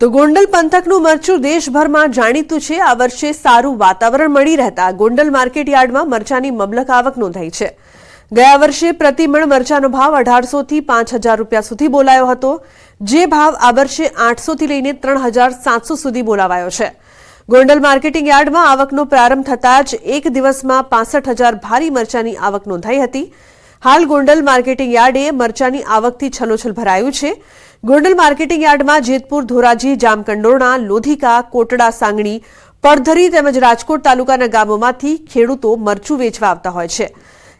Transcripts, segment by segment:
તો ગોંડલ પંથકનું મરચું દેશભરમાં જાણીતું છે। આ વર્ષે સારું વાતાવરણ મળી રહેતા ગોંડલ માર્કેટ યાર્ડમાં મરચાની મબલક આવક નોંધાઈ છે। ગયા વર્ષે પ્રતિ મણ મરચાનો ભાવ 1800 થી 5000 રૂપિયા સુધી બોલાયો હતો, જે ભાવ આ વર્ષે 800 થી લઈને 3700 સુધી બોલાવાયો છે। ગોંડલ માર્કેટિંગ યાર્ડમાં આવકનો પ્રારંભ થતાં જ એક દિવસમાં 65000 ભારી મરચાની આવક નોંધાઈ હતી। હાલ ગોંડલ માર્કેટિંગ યાર્ડે મરચાની આવકથી છલોછલ ભરાયું છે। ગોંડલ માર્કેટિંગ યાર્ડમાં જેતપુર, ધોરાજી, જામકંડોરણા, લોધિકા, કોટડા, સાંગણી, પડધરી તેમજ રાજકોટ તાલુકાના ગામોમાંથી ખેડૂતો મરચું વેચવા આવતા હોય છે।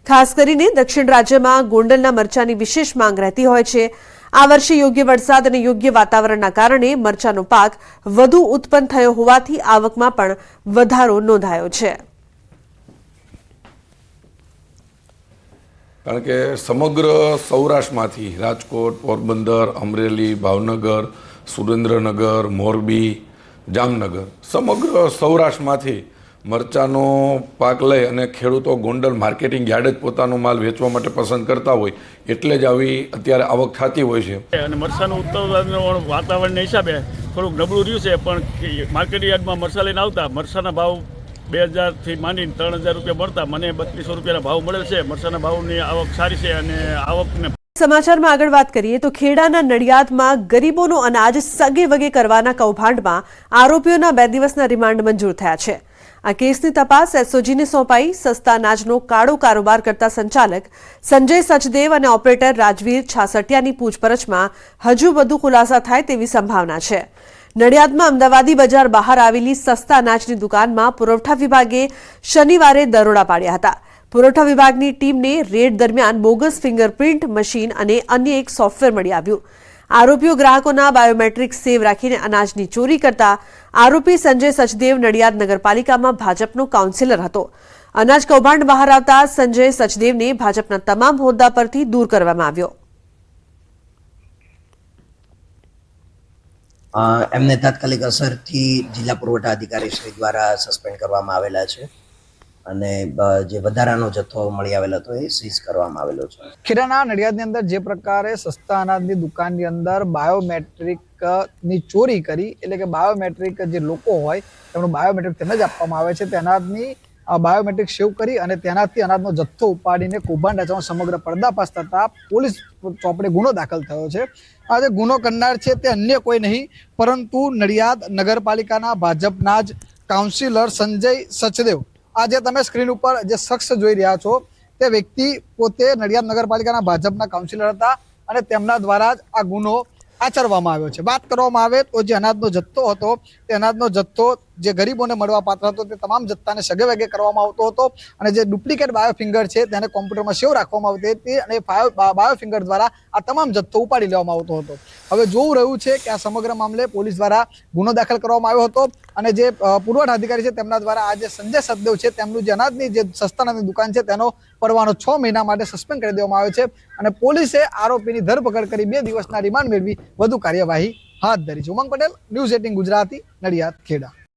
ખાસ કરીને દક્ષિણ રાજ્યમાં ગોંડલના મરચાની વિશેષ માંગ રહેતી હોય છે। આ વર્ષે યોગ્ય વરસાદ અને યોગ્ય વાતાવરણના કારણે મરચાનો પાક વધુ ઉત્પન્ન થયો હોવાથી આવકમાં પણ વધારો નોંધાયો છે। કારણ કે સમગ્ર સૌરાષ્ટ્રમાંથી રાજકોટ, પોરબંદર, અમરેલી, ભાવનગર, સુરેન્દ્રનગર, મોરબી, જામનગર સમગ્ર સૌરાષ્ટ્રમાંથી મરચાનો પાક લઈ અને ખેડૂતો ગોંડલ માર્કેટિંગ યાર્ડ જ પોતાનો માલ વેચવા માટે પસંદ કરતા હોય એટલે જ આવી અત્યારે આવક થતી હોય છે। અને મરચાનું ઉત્પાદન વાતાવરણના હિસાબે થોડુંક નબળું રહ્યું છે, પણ માર્કેટિંગ યાર્ડમાં મરચા લઈને આવતા મરચાના ભાવ 2000 થી માંડીને 3000 રૂપિયા મળતા મને 3200 રૂપિયાના ભાવ મળેલ છે। મરચાના ભાવની આવક સારી છે અને આવકને સમાચારમાં આગળ વાત કરીએ તો ખેડાના નડિયાદમાં ગરીબોનો અનાજ સગે વગે કરવાના કૌભાંડમાં આરોપીઓના 2 દિવસના રિમાન્ડ મંજૂર થયા છે। આ કેસની તપાસ એસઓજીને સોંપાઈ। સસ્તા અનાજનો કાળો કારોબાર કરતા સંચાલક સંજય સચદેવ અને ઓપરેટર રાજવીર છાસટિયાની પૂછપરછમાં હજુ વધુ ખુલાસા થાય તેવી સંભાવના છે। નડિયાદમાં અમદાવાદી બજાર બહાર આવેલી સસ્તા અનાજની દુકાનમાં પુરવઠા વિભાગે શનિવારે દરોડા પાડ્યા હતા। પુરવઠા વિભાગની ટીમને રેડ દરમિયાન બોગસ ફિંગરપ્રિન્ટ મશીન અને અન્ય એક સોફ્ટવેર મળી આવ્યું। આરોપીઓ ગ્રાહકોના બાયોમેટ્રિક સેવ રાખીને અનાજની ચોરી કરતા। આરોપી સંજય સચદેવ નડિયાદ નગરપાલિકામાં ભાજપનો કાઉન્સિલર હતો। અનાજ કૌભાંડ બહાર આવતા સંજય સચદેવને ભાજપના તમામ હોદ્દા પરથી દૂર કરવામાં આવ્યો। એમને તાત્કાલિક અસરથી જિલ્લા પુરવઠા અધિકારી શ્રી દ્વારા સસ્પેન્ડ કરવામાં આવેલા છે અને જે વધારાનો જથ્થો મળી આવેલો હતો એ સીઝ કરવામાં આવેલો છે। ખેડાના નડિયાદની અંદર જે પ્રકારે સસ્તા અનાજની દુકાનની અંદર બાયોમેટ્રિકની ચોરી કરી, એટલે કે બાયોમેટ્રિક જે લોકો હોય તેમનું બાયોમેટ્રિક તેને જ આપવામાં આવે છે, તે અનાજની બાયોમેટ્રિક સેવ કરી અને તેનાથી અનાજનો જથ્થો ઉપાડીને કૌભાંડ રચવાનો સમગ્ર પર્દાફાશ થતા પોલીસ ચોપડે ગુનો દાખલ થયો છે। આ જે ગુનો કરનાર છે તે અન્ય કોઈ નહીં પરંતુ નડિયાદ નગરપાલિકાના ભાજપના જ કાઉન્સિલર સંજય સચદેવ। આ જે તમે સ્ક્રીન ઉપર જે શખ્સ જોઈ રહ્યા છો તે વ્યક્તિ પોતે નડિયાદ નગરપાલિકાના ભાજપના કાઉન્સિલર હતા અને તેમના દ્વારા જ આ ગુનો આચરવામાં આવ્યો છે। વાત કરવામાં આવે તો જે અનાજનો જથ્થો હતો તે અનાજનો જથ્થો જે ગરીબોને મળવા પાત્ર હતો તે તમામ જથ્થાને સગે વગે કરવામાં આવતો હતો અને જે ડુપ્લિકેટ બાયોફિંગર છે તેને કોમ્પ્યુટરમાં સેવ રાખવામાં આવતી હતી અને બાયોફિંગર દ્વારા આ તમામ જથ્થો ઉપાડી લેવામાં આવતો હતો। હવે જોવું રહ્યું છે કે આ સમગ્ર મામલે પોલીસ દ્વારા ગુનો દાખલ કરવામાં આવ્યો હતો અને જે પુરવઠા અધિકારી છે તેમના દ્વારા આ જે સંજય સચદેવ છે તેમનું જે અનાજની જે સસ્તા અનાજની દુકાન છે તેનો પરવાનો 6 મહિના માટે સસ્પેન્ડ કરી દેવામાં આવ્યો છે અને પોલીસે આરોપીની ધરપકડ કરી 2 દિવસના રિમાન્ડ મેળવી વધુ કાર્યવાહી હાથ ધરી છે। ઉમંગ પટેલ, ન્યૂઝ 18 ગુજરાતી, નડિયાદ, ખેડા।